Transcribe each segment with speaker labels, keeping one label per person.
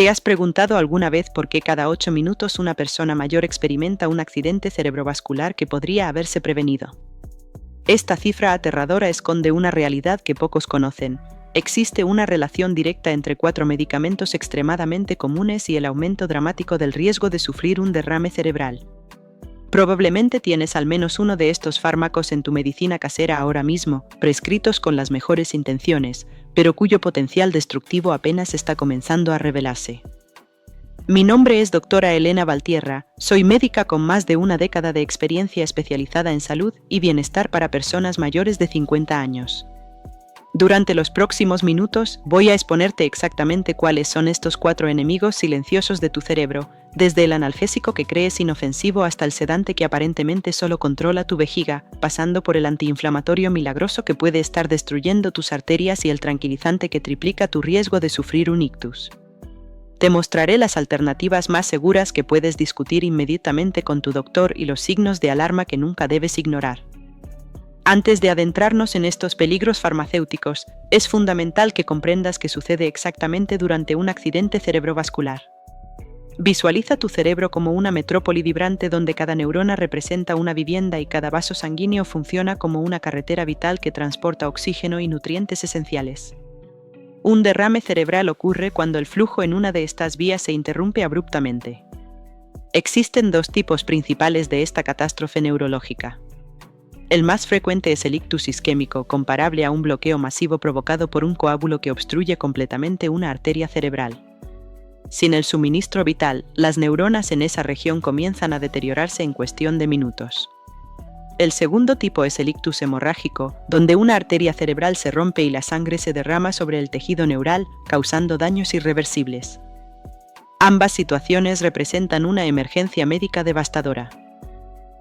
Speaker 1: ¿Te has preguntado alguna vez por qué cada 8 minutos una persona mayor experimenta un accidente cerebrovascular que podría haberse prevenido? Esta cifra aterradora esconde una realidad que pocos conocen. Existe una relación directa entre 4 medicamentos extremadamente comunes y el aumento dramático del riesgo de sufrir un derrame cerebral. Probablemente tienes al menos uno de estos fármacos en tu medicina casera ahora mismo, prescritos con las mejores intenciones, pero cuyo potencial destructivo apenas está comenzando a revelarse. Mi nombre es doctora Elena Valtierra, soy médica con más de una década de experiencia especializada en salud y bienestar para personas mayores de 50 años. Durante los próximos minutos voy a exponerte exactamente cuáles son estos 4 enemigos silenciosos de tu cerebro, desde el analgésico que crees inofensivo hasta el sedante que aparentemente solo controla tu vejiga, pasando por el antiinflamatorio milagroso que puede estar destruyendo tus arterias y el tranquilizante que triplica tu riesgo de sufrir un ictus. Te mostraré las alternativas más seguras que puedes discutir inmediatamente con tu doctor y los signos de alarma que nunca debes ignorar. Antes de adentrarnos en estos peligros farmacéuticos, es fundamental que comprendas qué sucede exactamente durante un accidente cerebrovascular. Visualiza tu cerebro como una metrópoli vibrante donde cada neurona representa una vivienda y cada vaso sanguíneo funciona como una carretera vital que transporta oxígeno y nutrientes esenciales. Un derrame cerebral ocurre cuando el flujo en una de estas vías se interrumpe abruptamente. Existen 2 tipos principales de esta catástrofe neurológica. El más frecuente es el ictus isquémico, comparable a un bloqueo masivo provocado por un coágulo que obstruye completamente una arteria cerebral. Sin el suministro vital, las neuronas en esa región comienzan a deteriorarse en cuestión de minutos. El segundo tipo es el ictus hemorrágico, donde una arteria cerebral se rompe y la sangre se derrama sobre el tejido neural, causando daños irreversibles. Ambas situaciones representan una emergencia médica devastadora.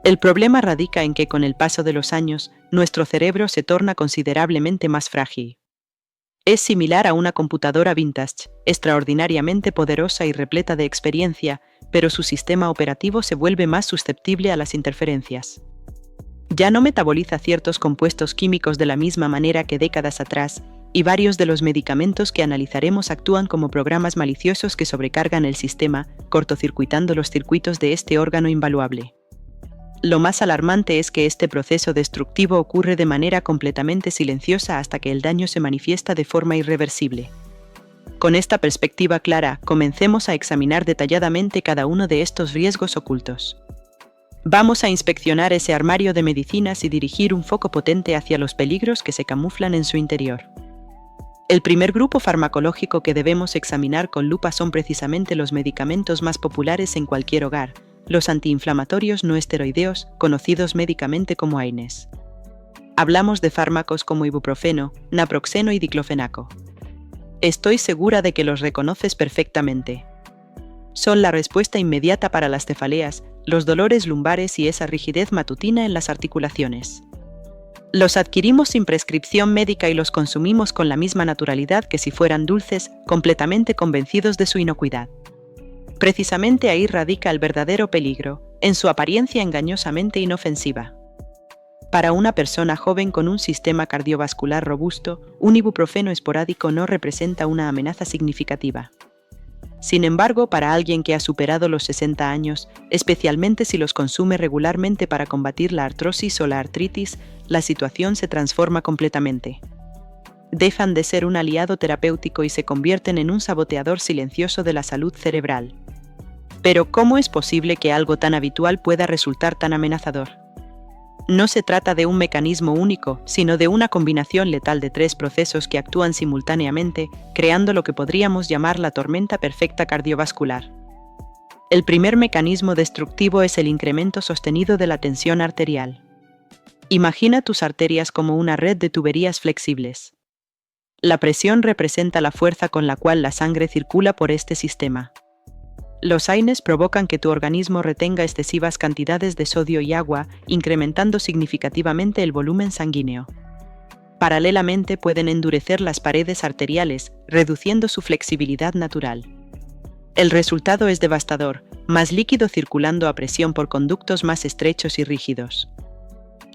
Speaker 1: El problema radica en que con el paso de los años, nuestro cerebro se torna considerablemente más frágil. Es similar a una computadora vintage, extraordinariamente poderosa y repleta de experiencia, pero su sistema operativo se vuelve más susceptible a las interferencias. Ya no metaboliza ciertos compuestos químicos de la misma manera que décadas atrás, y varios de los medicamentos que analizaremos actúan como programas maliciosos que sobrecargan el sistema, cortocircuitando los circuitos de este órgano invaluable. Lo más alarmante es que este proceso destructivo ocurre de manera completamente silenciosa hasta que el daño se manifiesta de forma irreversible. Con esta perspectiva clara, comencemos a examinar detalladamente cada uno de estos riesgos ocultos. Vamos a inspeccionar ese armario de medicinas y dirigir un foco potente hacia los peligros que se camuflan en su interior. El primer grupo farmacológico que debemos examinar con lupa son precisamente los medicamentos más populares en cualquier hogar, los antiinflamatorios no esteroideos, conocidos médicamente como AINES. Hablamos de fármacos como ibuprofeno, naproxeno y diclofenaco. Estoy segura de que los reconoces perfectamente. Son la respuesta inmediata para las cefaleas, los dolores lumbares y esa rigidez matutina en las articulaciones. Los adquirimos sin prescripción médica y los consumimos con la misma naturalidad que si fueran dulces, completamente convencidos de su inocuidad. Precisamente ahí radica el verdadero peligro, en su apariencia engañosamente inofensiva. Para una persona joven con un sistema cardiovascular robusto, un ibuprofeno esporádico no representa una amenaza significativa. Sin embargo, para alguien que ha superado los 60 años, especialmente si los consume regularmente para combatir la artrosis o la artritis, la situación se transforma completamente. Dejan de ser un aliado terapéutico y se convierten en un saboteador silencioso de la salud cerebral. Pero ¿cómo es posible que algo tan habitual pueda resultar tan amenazador? No se trata de un mecanismo único, sino de una combinación letal de 3 procesos que actúan simultáneamente, creando lo que podríamos llamar la tormenta perfecta cardiovascular. El primer mecanismo destructivo es el incremento sostenido de la tensión arterial. Imagina tus arterias como una red de tuberías flexibles. La presión representa la fuerza con la cual la sangre circula por este sistema. Los AINES provocan que tu organismo retenga excesivas cantidades de sodio y agua, incrementando significativamente el volumen sanguíneo. Paralelamente pueden endurecer las paredes arteriales, reduciendo su flexibilidad natural. El resultado es devastador, más líquido circulando a presión por conductos más estrechos y rígidos.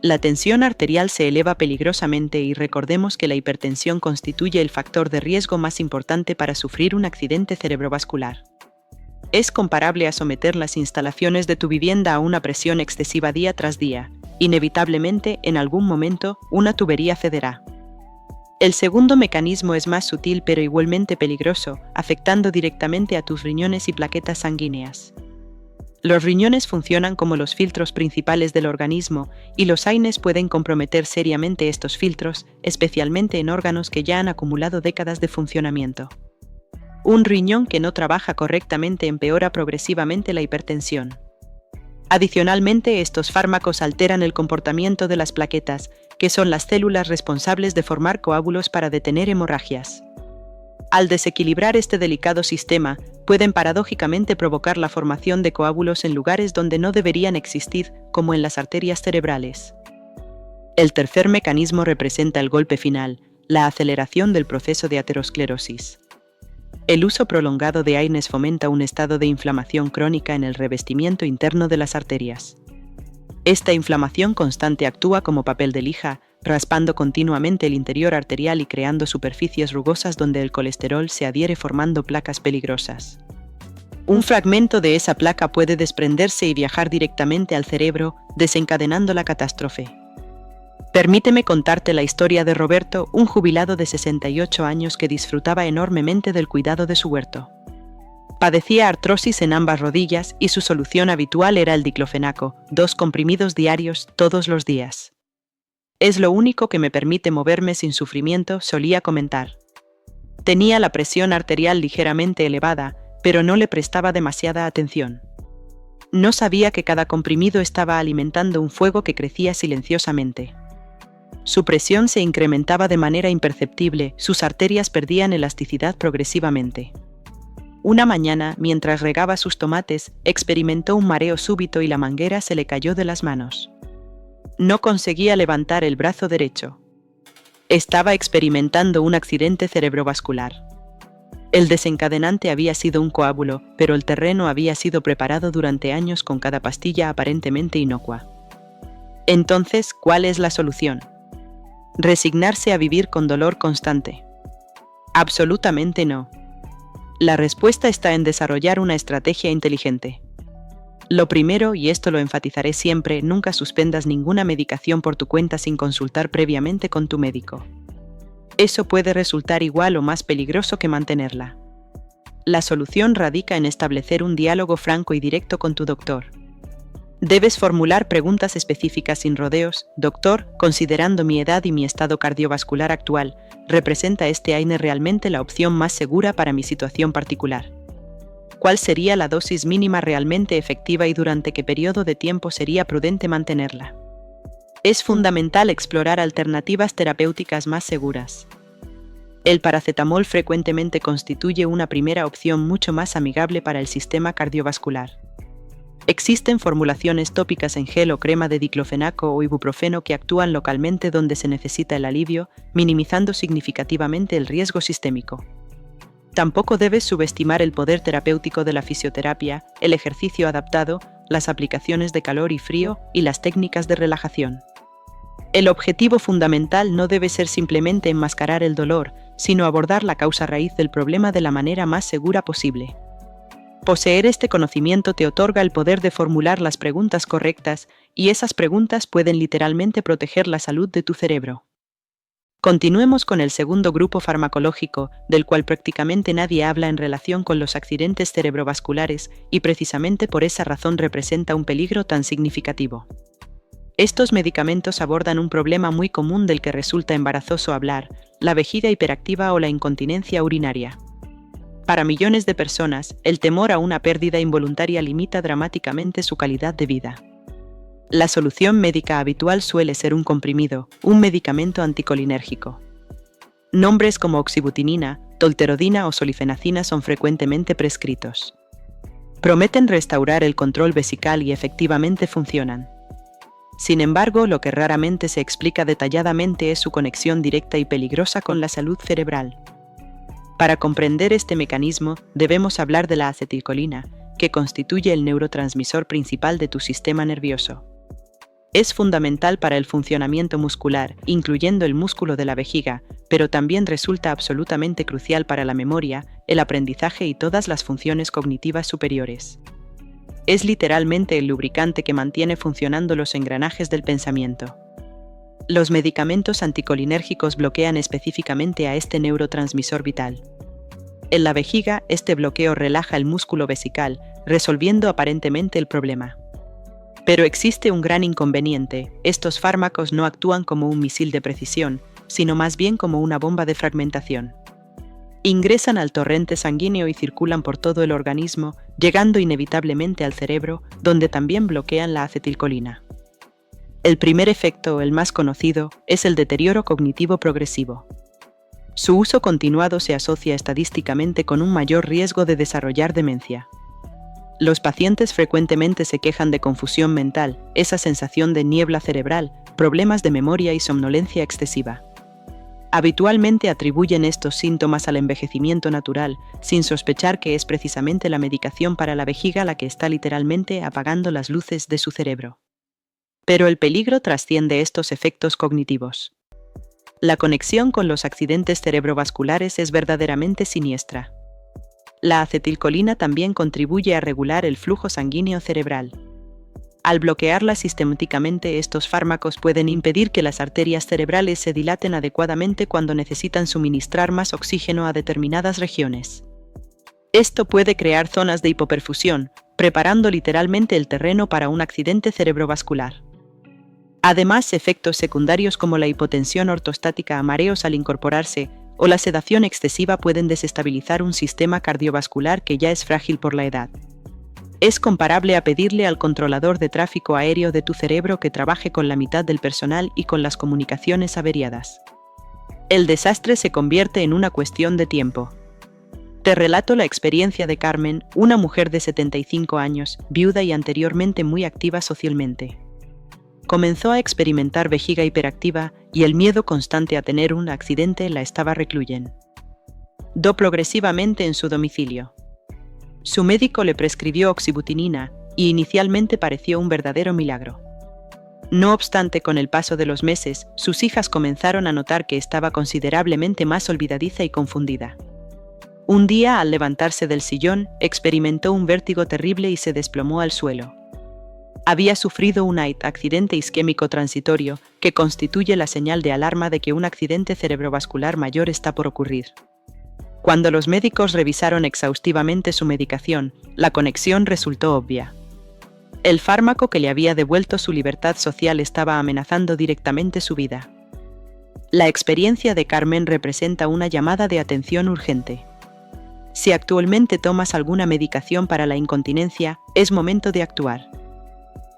Speaker 1: La tensión arterial se eleva peligrosamente y recordemos que la hipertensión constituye el factor de riesgo más importante para sufrir un accidente cerebrovascular. Es comparable a someter las instalaciones de tu vivienda a una presión excesiva día tras día. Inevitablemente, en algún momento, una tubería cederá. El segundo mecanismo es más sutil pero igualmente peligroso, afectando directamente a tus riñones y plaquetas sanguíneas. Los riñones funcionan como los filtros principales del organismo y los AINES pueden comprometer seriamente estos filtros, especialmente en órganos que ya han acumulado décadas de funcionamiento. Un riñón que no trabaja correctamente empeora progresivamente la hipertensión. Adicionalmente, estos fármacos alteran el comportamiento de las plaquetas, que son las células responsables de formar coágulos para detener hemorragias. Al desequilibrar este delicado sistema, pueden paradójicamente provocar la formación de coágulos en lugares donde no deberían existir, como en las arterias cerebrales. El tercer mecanismo representa el golpe final, la aceleración del proceso de aterosclerosis. El uso prolongado de AINES fomenta un estado de inflamación crónica en el revestimiento interno de las arterias. Esta inflamación constante actúa como papel de lija, raspando continuamente el interior arterial y creando superficies rugosas donde el colesterol se adhiere formando placas peligrosas. Un fragmento de esa placa puede desprenderse y viajar directamente al cerebro, desencadenando la catástrofe. Permíteme contarte la historia de Roberto, un jubilado de 68 años que disfrutaba enormemente del cuidado de su huerto. Padecía artrosis en ambas rodillas y su solución habitual era el diclofenaco, 2 comprimidos diarios todos los días. Es lo único que me permite moverme sin sufrimiento, solía comentar. Tenía la presión arterial ligeramente elevada, pero no le prestaba demasiada atención. No sabía que cada comprimido estaba alimentando un fuego que crecía silenciosamente. Su presión se incrementaba de manera imperceptible, sus arterias perdían elasticidad progresivamente. Una mañana, mientras regaba sus tomates, experimentó un mareo súbito y la manguera se le cayó de las manos. No conseguía levantar el brazo derecho. Estaba experimentando un accidente cerebrovascular. El desencadenante había sido un coágulo, pero el terreno había sido preparado durante años con cada pastilla aparentemente inocua. Entonces, ¿cuál es la solución? ¿Resignarse a vivir con dolor constante? Absolutamente no. La respuesta está en desarrollar una estrategia inteligente. Lo primero, y esto lo enfatizaré siempre, nunca suspendas ninguna medicación por tu cuenta sin consultar previamente con tu médico. Eso puede resultar igual o más peligroso que mantenerla. La solución radica en establecer un diálogo franco y directo con tu doctor. Debes formular preguntas específicas sin rodeos. Doctor, considerando mi edad y mi estado cardiovascular actual, ¿representa este AINE realmente la opción más segura para mi situación particular? ¿Cuál sería la dosis mínima realmente efectiva y durante qué periodo de tiempo sería prudente mantenerla? Es fundamental explorar alternativas terapéuticas más seguras. El paracetamol frecuentemente constituye una primera opción mucho más amigable para el sistema cardiovascular. Existen formulaciones tópicas en gel o crema de diclofenaco o ibuprofeno que actúan localmente donde se necesita el alivio, minimizando significativamente el riesgo sistémico. Tampoco debes subestimar el poder terapéutico de la fisioterapia, el ejercicio adaptado, las aplicaciones de calor y frío y las técnicas de relajación. El objetivo fundamental no debe ser simplemente enmascarar el dolor, sino abordar la causa raíz del problema de la manera más segura posible. Poseer este conocimiento te otorga el poder de formular las preguntas correctas, y esas preguntas pueden literalmente proteger la salud de tu cerebro. Continuemos con el segundo grupo farmacológico, del cual prácticamente nadie habla en relación con los accidentes cerebrovasculares, y precisamente por esa razón representa un peligro tan significativo. Estos medicamentos abordan un problema muy común del que resulta embarazoso hablar, la vejiga hiperactiva o la incontinencia urinaria. Para millones de personas, el temor a una pérdida involuntaria limita dramáticamente su calidad de vida. La solución médica habitual suele ser un comprimido, un medicamento anticolinérgico. Nombres como oxibutinina, tolterodina o solifenacina son frecuentemente prescritos. Prometen restaurar el control vesical y efectivamente funcionan. Sin embargo, lo que raramente se explica detalladamente es su conexión directa y peligrosa con la salud cerebral. Para comprender este mecanismo, debemos hablar de la acetilcolina, que constituye el neurotransmisor principal de tu sistema nervioso. Es fundamental para el funcionamiento muscular, incluyendo el músculo de la vejiga, pero también resulta absolutamente crucial para la memoria, el aprendizaje y todas las funciones cognitivas superiores. Es literalmente el lubricante que mantiene funcionando los engranajes del pensamiento. Los medicamentos anticolinérgicos bloquean específicamente a este neurotransmisor vital. En la vejiga, este bloqueo relaja el músculo vesical, resolviendo aparentemente el problema. Pero existe un gran inconveniente: estos fármacos no actúan como un misil de precisión, sino más bien como una bomba de fragmentación. Ingresan al torrente sanguíneo y circulan por todo el organismo, llegando inevitablemente al cerebro, donde también bloquean la acetilcolina. El primer efecto, el más conocido, es el deterioro cognitivo progresivo. Su uso continuado se asocia estadísticamente con un mayor riesgo de desarrollar demencia. Los pacientes frecuentemente se quejan de confusión mental, esa sensación de niebla cerebral, problemas de memoria y somnolencia excesiva. Habitualmente atribuyen estos síntomas al envejecimiento natural, sin sospechar que es precisamente la medicación para la vejiga la que está literalmente apagando las luces de su cerebro. Pero el peligro trasciende estos efectos cognitivos. La conexión con los accidentes cerebrovasculares es verdaderamente siniestra. La acetilcolina también contribuye a regular el flujo sanguíneo cerebral. Al bloquearla sistemáticamente, estos fármacos pueden impedir que las arterias cerebrales se dilaten adecuadamente cuando necesitan suministrar más oxígeno a determinadas regiones. Esto puede crear zonas de hipoperfusión, preparando literalmente el terreno para un accidente cerebrovascular. Además, efectos secundarios como la hipotensión ortostática, mareos al incorporarse, o la sedación excesiva pueden desestabilizar un sistema cardiovascular que ya es frágil por la edad. Es comparable a pedirle al controlador de tráfico aéreo de tu cerebro que trabaje con la mitad del personal y con las comunicaciones averiadas. El desastre se convierte en una cuestión de tiempo. Te relato la experiencia de Carmen, una mujer de 75 años, viuda y anteriormente muy activa socialmente. Comenzó a experimentar vejiga hiperactiva y el miedo constante a tener un accidente la estaba recluyendo progresivamente en su domicilio. Su médico le prescribió oxibutinina y inicialmente pareció un verdadero milagro. No obstante, con el paso de los meses, sus hijas comenzaron a notar que estaba considerablemente más olvidadiza y confundida. Un día, al levantarse del sillón, experimentó un vértigo terrible y se desplomó al suelo. Había sufrido un accidente isquémico transitorio que constituye la señal de alarma de que un accidente cerebrovascular mayor está por ocurrir. Cuando los médicos revisaron exhaustivamente su medicación, la conexión resultó obvia. El fármaco que le había devuelto su libertad social estaba amenazando directamente su vida. La experiencia de Carmen representa una llamada de atención urgente. Si actualmente tomas alguna medicación para la incontinencia, es momento de actuar.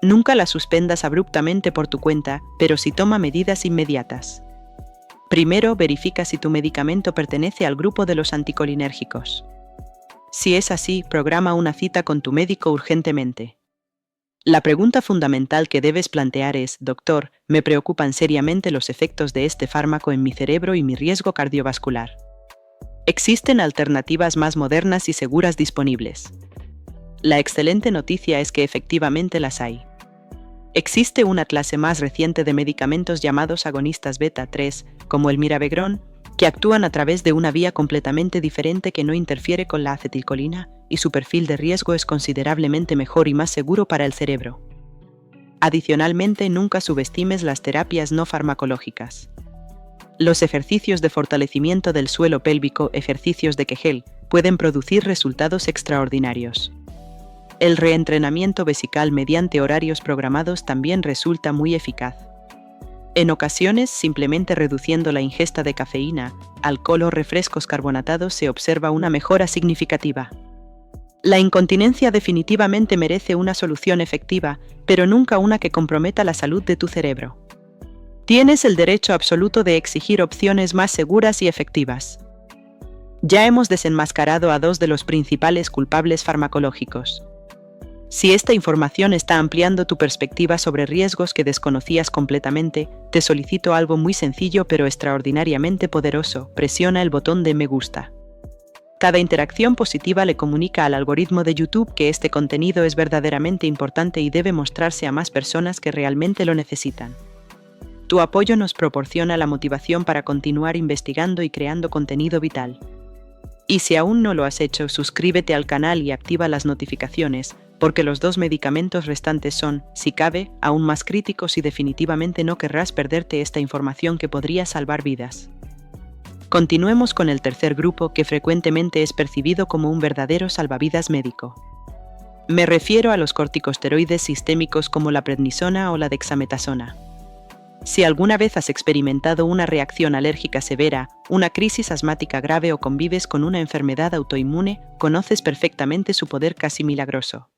Speaker 1: Nunca la suspendas abruptamente por tu cuenta, pero sí toma medidas inmediatas. Primero, verifica si tu medicamento pertenece al grupo de los anticolinérgicos. Si es así, programa una cita con tu médico urgentemente. La pregunta fundamental que debes plantear es: doctor, me preocupan seriamente los efectos de este fármaco en mi cerebro y mi riesgo cardiovascular. Existen alternativas más modernas y seguras disponibles. La excelente noticia es que efectivamente las hay. Existe una clase más reciente de medicamentos llamados agonistas beta-3, como el miravigrón, que actúan a través de una vía completamente diferente que no interfiere con la acetilcolina, y su perfil de riesgo es considerablemente mejor y más seguro para el cerebro. Adicionalmente, nunca subestimes las terapias no farmacológicas. Los ejercicios de fortalecimiento del suelo pélvico, ejercicios de Kegel, pueden producir resultados extraordinarios. El reentrenamiento vesical mediante horarios programados también resulta muy eficaz. En ocasiones, simplemente reduciendo la ingesta de cafeína, alcohol o refrescos carbonatados se observa una mejora significativa. La incontinencia definitivamente merece una solución efectiva, pero nunca una que comprometa la salud de tu cerebro. Tienes el derecho absoluto de exigir opciones más seguras y efectivas. Ya hemos desenmascarado a 2 de los principales culpables farmacológicos. Si esta información está ampliando tu perspectiva sobre riesgos que desconocías completamente, te solicito algo muy sencillo pero extraordinariamente poderoso: presiona el botón de me gusta. Cada interacción positiva le comunica al algoritmo de YouTube que este contenido es verdaderamente importante y debe mostrarse a más personas que realmente lo necesitan. Tu apoyo nos proporciona la motivación para continuar investigando y creando contenido vital. Y si aún no lo has hecho, suscríbete al canal y activa las notificaciones, porque los 2 medicamentos restantes son, si cabe, aún más críticos y definitivamente no querrás perderte esta información que podría salvar vidas. Continuemos con el tercer grupo, que frecuentemente es percibido como un verdadero salvavidas médico. Me refiero a los corticosteroides sistémicos como la prednisona o la dexametasona. Si alguna vez has experimentado una reacción alérgica severa, una crisis asmática grave o convives con una enfermedad autoinmune, conoces perfectamente su poder casi milagroso.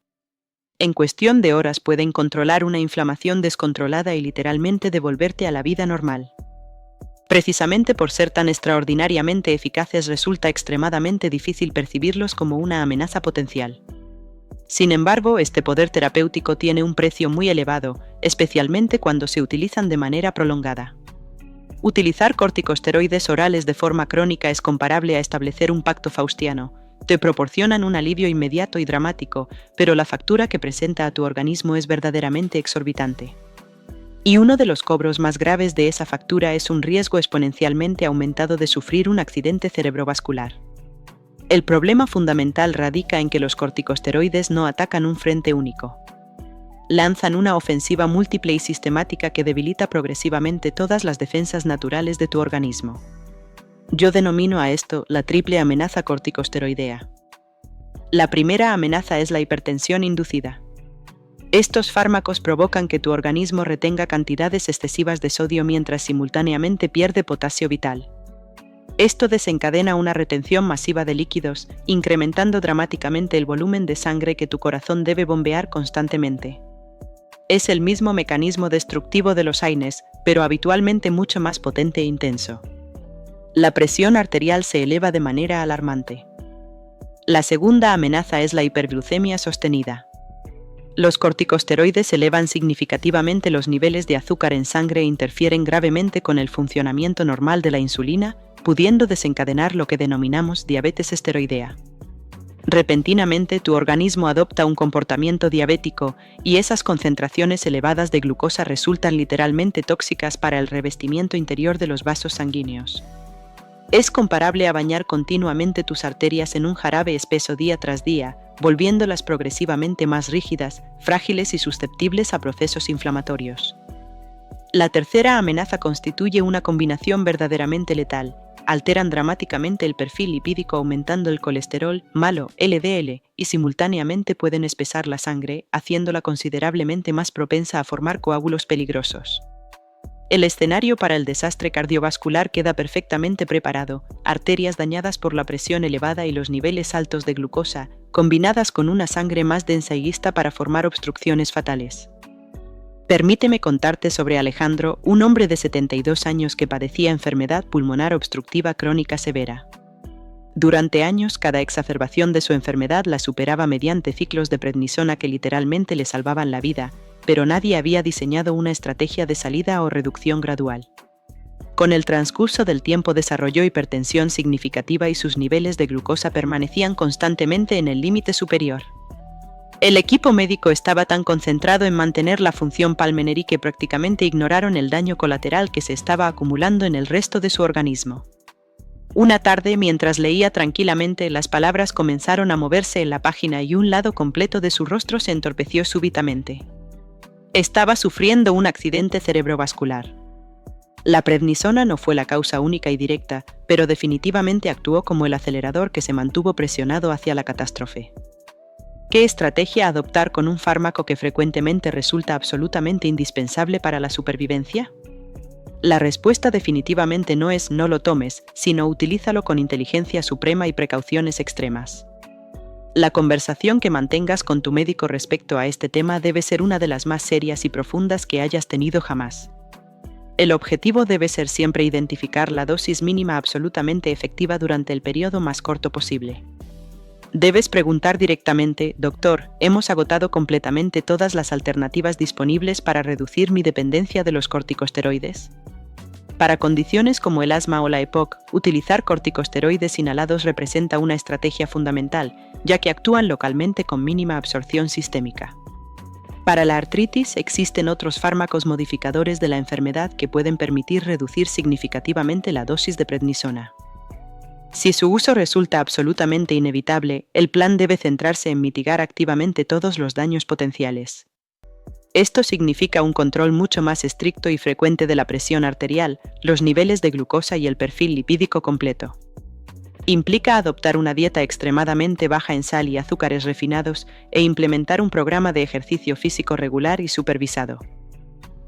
Speaker 1: En cuestión de horas pueden controlar una inflamación descontrolada y literalmente devolverte a la vida normal. Precisamente por ser tan extraordinariamente eficaces resulta extremadamente difícil percibirlos como una amenaza potencial. Sin embargo, este poder terapéutico tiene un precio muy elevado, especialmente cuando se utilizan de manera prolongada. Utilizar corticosteroides orales de forma crónica es comparable a establecer un pacto faustiano. Te proporcionan un alivio inmediato y dramático, pero la factura que presenta a tu organismo es verdaderamente exorbitante. Y uno de los cobros más graves de esa factura es un riesgo exponencialmente aumentado de sufrir un accidente cerebrovascular. El problema fundamental radica en que los corticosteroides no atacan un frente único. Lanzan una ofensiva múltiple y sistemática que debilita progresivamente todas las defensas naturales de tu organismo. Yo denomino a esto la triple amenaza corticosteroidea. La primera amenaza es la hipertensión inducida. Estos fármacos provocan que tu organismo retenga cantidades excesivas de sodio mientras simultáneamente pierde potasio vital. Esto desencadena una retención masiva de líquidos, incrementando dramáticamente el volumen de sangre que tu corazón debe bombear constantemente. Es el mismo mecanismo destructivo de los AINES, pero habitualmente mucho más potente e intenso. La presión arterial se eleva de manera alarmante. La segunda amenaza es la hiperglucemia sostenida. Los corticosteroides elevan significativamente los niveles de azúcar en sangre e interfieren gravemente con el funcionamiento normal de la insulina, pudiendo desencadenar lo que denominamos diabetes esteroidea. Repentinamente, tu organismo adopta un comportamiento diabético y esas concentraciones elevadas de glucosa resultan literalmente tóxicas para el revestimiento interior de los vasos sanguíneos. Es comparable a bañar continuamente tus arterias en un jarabe espeso día tras día, volviéndolas progresivamente más rígidas, frágiles y susceptibles a procesos inflamatorios. La tercera amenaza constituye una combinación verdaderamente letal. Alteran dramáticamente el perfil lipídico aumentando el colesterol malo, LDL, y simultáneamente pueden espesar la sangre, haciéndola considerablemente más propensa a formar coágulos peligrosos. El escenario para el desastre cardiovascular queda perfectamente preparado, arterias dañadas por la presión elevada y los niveles altos de glucosa, combinadas con una sangre más densa y lista para formar obstrucciones fatales. Permíteme contarte sobre Alejandro, un hombre de 72 años que padecía enfermedad pulmonar obstructiva crónica severa. Durante años, cada exacerbación de su enfermedad la superaba mediante ciclos de prednisona que literalmente le salvaban la vida, pero nadie había diseñado una estrategia de salida o reducción gradual. Con el transcurso del tiempo desarrolló hipertensión significativa y sus niveles de glucosa permanecían constantemente en el límite superior. El equipo médico estaba tan concentrado en mantener la función pulmonar que prácticamente ignoraron el daño colateral que se estaba acumulando en el resto de su organismo. Una tarde, mientras leía tranquilamente, las palabras comenzaron a moverse en la página y un lado completo de su rostro se entorpeció súbitamente. Estaba sufriendo un accidente cerebrovascular. La prednisona no fue la causa única y directa, pero definitivamente actuó como el acelerador que se mantuvo presionado hacia la catástrofe. ¿Qué estrategia adoptar con un fármaco que frecuentemente resulta absolutamente indispensable para la supervivencia? La respuesta definitivamente no es no lo tomes, sino utilízalo con inteligencia suprema y precauciones extremas. La conversación que mantengas con tu médico respecto a este tema debe ser una de las más serias y profundas que hayas tenido jamás. El objetivo debe ser siempre identificar la dosis mínima absolutamente efectiva durante el periodo más corto posible. Debes preguntar directamente, doctor, ¿hemos agotado completamente todas las alternativas disponibles para reducir mi dependencia de los corticosteroides? Para condiciones como el asma o la EPOC, utilizar corticosteroides inhalados representa una estrategia fundamental, ya que actúan localmente con mínima absorción sistémica. Para la artritis existen otros fármacos modificadores de la enfermedad que pueden permitir reducir significativamente la dosis de prednisona. Si su uso resulta absolutamente inevitable, el plan debe centrarse en mitigar activamente todos los daños potenciales. Esto significa un control mucho más estricto y frecuente de la presión arterial, los niveles de glucosa y el perfil lipídico completo. Implica adoptar una dieta extremadamente baja en sal y azúcares refinados e implementar un programa de ejercicio físico regular y supervisado.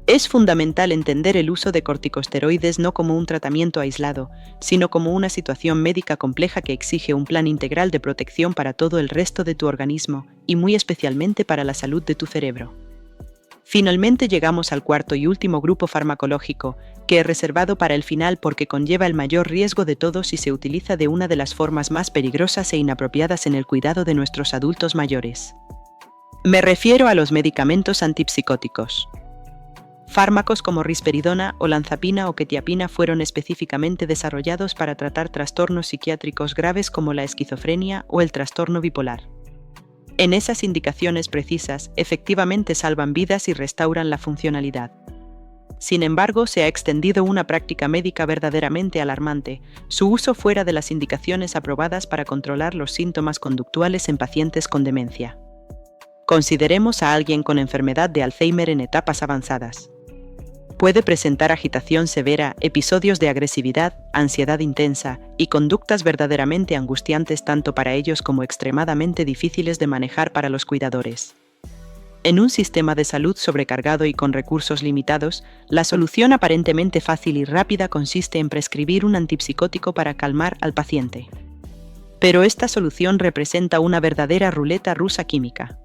Speaker 1: Es fundamental entender el uso de corticosteroides no como un tratamiento aislado, sino como una situación médica compleja que exige un plan integral de protección para todo el resto de tu organismo y muy especialmente para la salud de tu cerebro. Finalmente llegamos al cuarto y último grupo farmacológico, que he reservado para el final porque conlleva el mayor riesgo de todos y se utiliza de una de las formas más peligrosas e inapropiadas en el cuidado de nuestros adultos mayores. Me refiero a los medicamentos antipsicóticos. Fármacos como risperidona, olanzapina o quetiapina fueron específicamente desarrollados para tratar trastornos psiquiátricos graves como la esquizofrenia o el trastorno bipolar. En esas indicaciones precisas, efectivamente salvan vidas y restauran la funcionalidad. Sin embargo, se ha extendido una práctica médica verdaderamente alarmante, su uso fuera de las indicaciones aprobadas para controlar los síntomas conductuales en pacientes con demencia. Consideremos a alguien con enfermedad de Alzheimer en etapas avanzadas. Puede presentar agitación severa, episodios de agresividad, ansiedad intensa y conductas verdaderamente angustiantes tanto para ellos como extremadamente difíciles de manejar para los cuidadores. En un sistema de salud sobrecargado y con recursos limitados, la solución aparentemente fácil y rápida consiste en prescribir un antipsicótico para calmar al paciente. Pero esta solución representa una verdadera ruleta rusa química.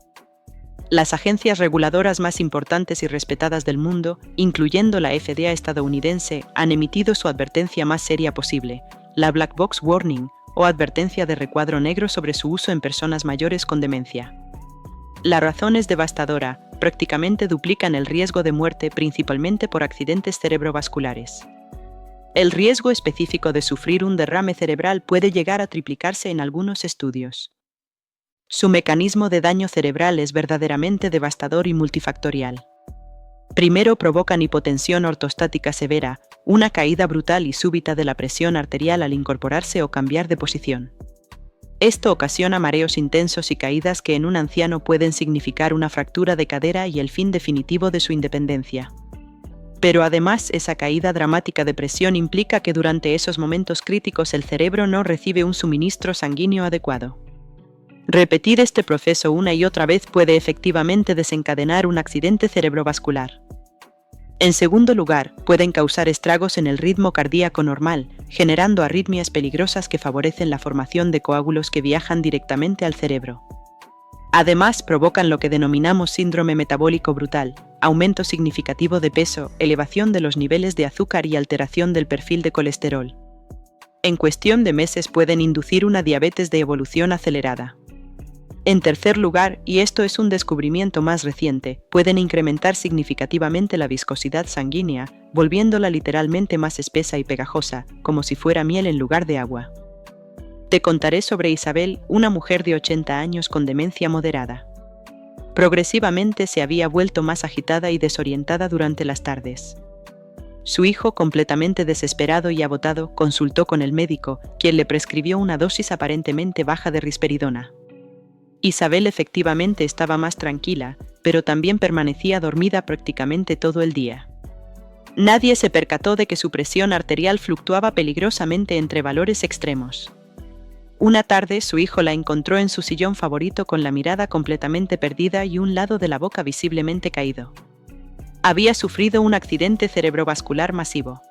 Speaker 1: Las agencias reguladoras más importantes y respetadas del mundo, incluyendo la FDA estadounidense, han emitido su advertencia más seria posible, la Black Box Warning, o advertencia de recuadro negro sobre su uso en personas mayores con demencia. La razón es devastadora, prácticamente duplican el riesgo de muerte principalmente por accidentes cerebrovasculares. El riesgo específico de sufrir un derrame cerebral puede llegar a triplicarse en algunos estudios. Su mecanismo de daño cerebral es verdaderamente devastador y multifactorial. Primero provocan hipotensión ortostática severa, una caída brutal y súbita de la presión arterial al incorporarse o cambiar de posición. Esto ocasiona mareos intensos y caídas que en un anciano pueden significar una fractura de cadera y el fin definitivo de su independencia. Pero además, esa caída dramática de presión implica que durante esos momentos críticos el cerebro no recibe un suministro sanguíneo adecuado. Repetir este proceso una y otra vez puede efectivamente desencadenar un accidente cerebrovascular. En segundo lugar, pueden causar estragos en el ritmo cardíaco normal, generando arritmias peligrosas que favorecen la formación de coágulos que viajan directamente al cerebro. Además, provocan lo que denominamos síndrome metabólico brutal, aumento significativo de peso, elevación de los niveles de azúcar y alteración del perfil de colesterol. En cuestión de meses pueden inducir una diabetes de evolución acelerada. En tercer lugar, y esto es un descubrimiento más reciente, pueden incrementar significativamente la viscosidad sanguínea, volviéndola literalmente más espesa y pegajosa, como si fuera miel en lugar de agua. Te contaré sobre Isabel, una mujer de 80 años con demencia moderada. Progresivamente se había vuelto más agitada y desorientada durante las tardes. Su hijo, completamente desesperado y agotado, consultó con el médico, quien le prescribió una dosis aparentemente baja de risperidona. Isabel efectivamente estaba más tranquila, pero también permanecía dormida prácticamente todo el día. Nadie se percató de que su presión arterial fluctuaba peligrosamente entre valores extremos. Una tarde, su hijo la encontró en su sillón favorito con la mirada completamente perdida y un lado de la boca visiblemente caído. Había sufrido un accidente cerebrovascular masivo.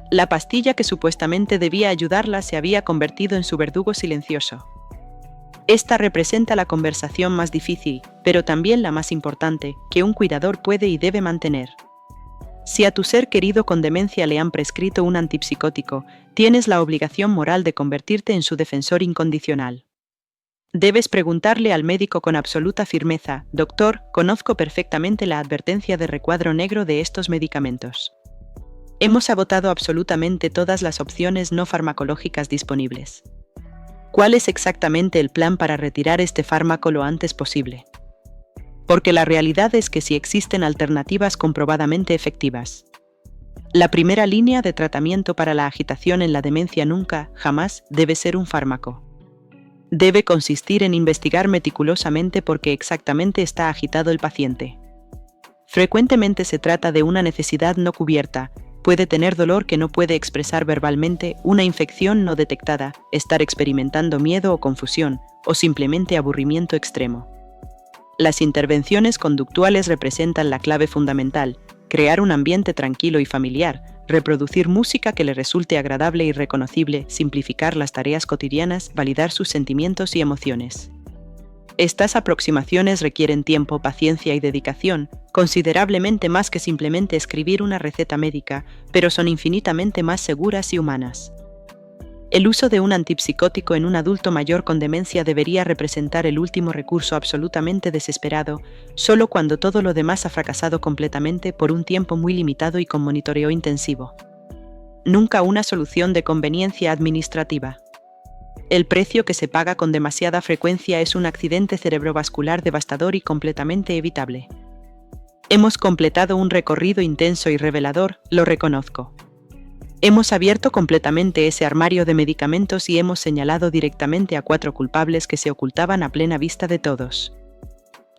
Speaker 1: La pastilla que supuestamente debía ayudarla se había convertido en su verdugo silencioso. Esta representa la conversación más difícil, pero también la más importante, que un cuidador puede y debe mantener. Si a tu ser querido con demencia le han prescrito un antipsicótico, tienes la obligación moral de convertirte en su defensor incondicional. Debes preguntarle al médico con absoluta firmeza: «Doctor, conozco perfectamente la advertencia de recuadro negro de estos medicamentos. Hemos agotado absolutamente todas las opciones no farmacológicas disponibles. ¿Cuál es exactamente el plan para retirar este fármaco lo antes posible? Porque la realidad es que sí existen alternativas comprobadamente efectivas. La primera línea de tratamiento para la agitación en la demencia nunca, jamás, debe ser un fármaco. Debe consistir en investigar meticulosamente por qué exactamente está agitado el paciente. Frecuentemente se trata de una necesidad no cubierta, puede tener dolor que no puede expresar verbalmente, una infección no detectada, estar experimentando miedo o confusión, o simplemente aburrimiento extremo. Las intervenciones conductuales representan la clave fundamental: crear un ambiente tranquilo y familiar, reproducir música que le resulte agradable y reconocible, simplificar las tareas cotidianas, validar sus sentimientos y emociones. Estas aproximaciones requieren tiempo, paciencia y dedicación, considerablemente más que simplemente escribir una receta médica, pero son infinitamente más seguras y humanas. El uso de un antipsicótico en un adulto mayor con demencia debería representar el último recurso absolutamente desesperado, solo cuando todo lo demás ha fracasado completamente por un tiempo muy limitado y con monitoreo intensivo. Nunca una solución de conveniencia administrativa. El precio que se paga con demasiada frecuencia es un accidente cerebrovascular devastador y completamente evitable. Hemos completado un recorrido intenso y revelador, lo reconozco. Hemos abierto completamente ese armario de medicamentos y hemos señalado directamente a 4 culpables que se ocultaban a plena vista de todos.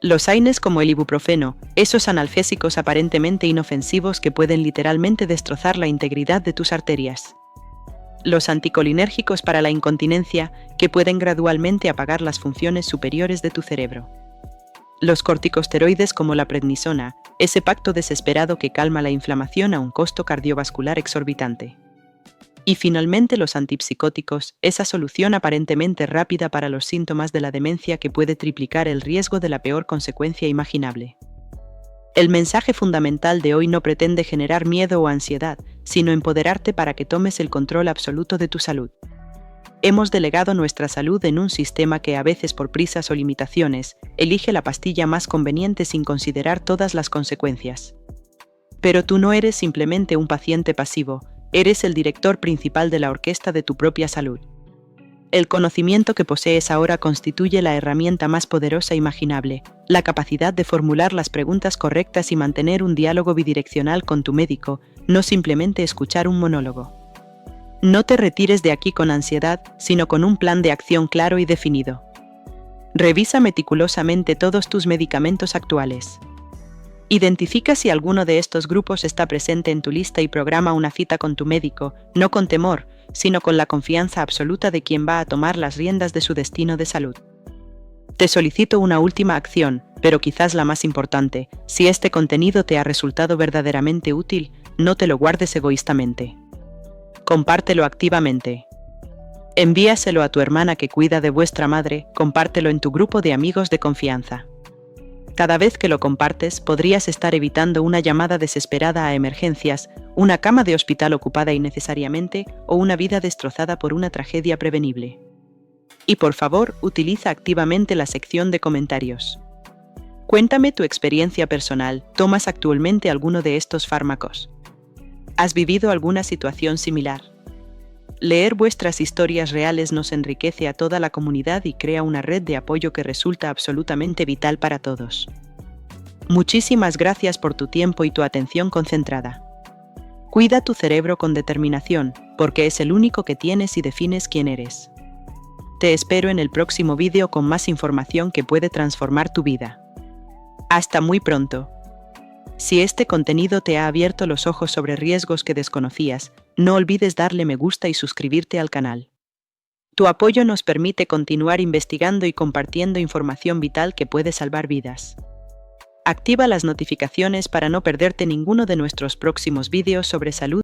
Speaker 1: Los AINES como el ibuprofeno, esos analgésicos aparentemente inofensivos que pueden literalmente destrozar la integridad de tus arterias. Los anticolinérgicos para la incontinencia, que pueden gradualmente apagar las funciones superiores de tu cerebro. Los corticosteroides como la prednisona, ese pacto desesperado que calma la inflamación a un costo cardiovascular exorbitante. Y finalmente los antipsicóticos, esa solución aparentemente rápida para los síntomas de la demencia que puede triplicar el riesgo de la peor consecuencia imaginable. El mensaje fundamental de hoy no pretende generar miedo o ansiedad, sino empoderarte para que tomes el control absoluto de tu salud. Hemos delegado nuestra salud en un sistema que a veces por prisas o limitaciones, elige la pastilla más conveniente sin considerar todas las consecuencias. Pero tú no eres simplemente un paciente pasivo, eres el director principal de la orquesta de tu propia salud. El conocimiento que posees ahora constituye la herramienta más poderosa imaginable, la capacidad de formular las preguntas correctas y mantener un diálogo bidireccional con tu médico, no simplemente escuchar un monólogo. No te retires de aquí con ansiedad, sino con un plan de acción claro y definido. Revisa meticulosamente todos tus medicamentos actuales. Identifica si alguno de estos grupos está presente en tu lista y programa una cita con tu médico, no con temor, sino con la confianza absoluta de quien va a tomar las riendas de su destino de salud. Te solicito una última acción, pero quizás la más importante: si este contenido te ha resultado verdaderamente útil, no te lo guardes egoístamente. Compártelo activamente. Envíaselo a tu hermana que cuida de vuestra madre, compártelo en tu grupo de amigos de confianza. Cada vez que lo compartes, podrías estar evitando una llamada desesperada a emergencias, una cama de hospital ocupada innecesariamente o una vida destrozada por una tragedia prevenible. Y por favor, utiliza activamente la sección de comentarios. Cuéntame tu experiencia personal. ¿Tomas actualmente alguno de estos fármacos? ¿Has vivido alguna situación similar? Leer vuestras historias reales nos enriquece a toda la comunidad y crea una red de apoyo que resulta absolutamente vital para todos. Muchísimas gracias por tu tiempo y tu atención concentrada. Cuida tu cerebro con determinación, porque es el único que tienes y defines quién eres. Te espero en el próximo vídeo con más información que puede transformar tu vida. Hasta muy pronto. Si este contenido te ha abierto los ojos sobre riesgos que desconocías, no olvides darle me gusta y suscribirte al canal. Tu apoyo nos permite continuar investigando y compartiendo información vital que puede salvar vidas. Activa las notificaciones para no perderte ninguno de nuestros próximos vídeos sobre salud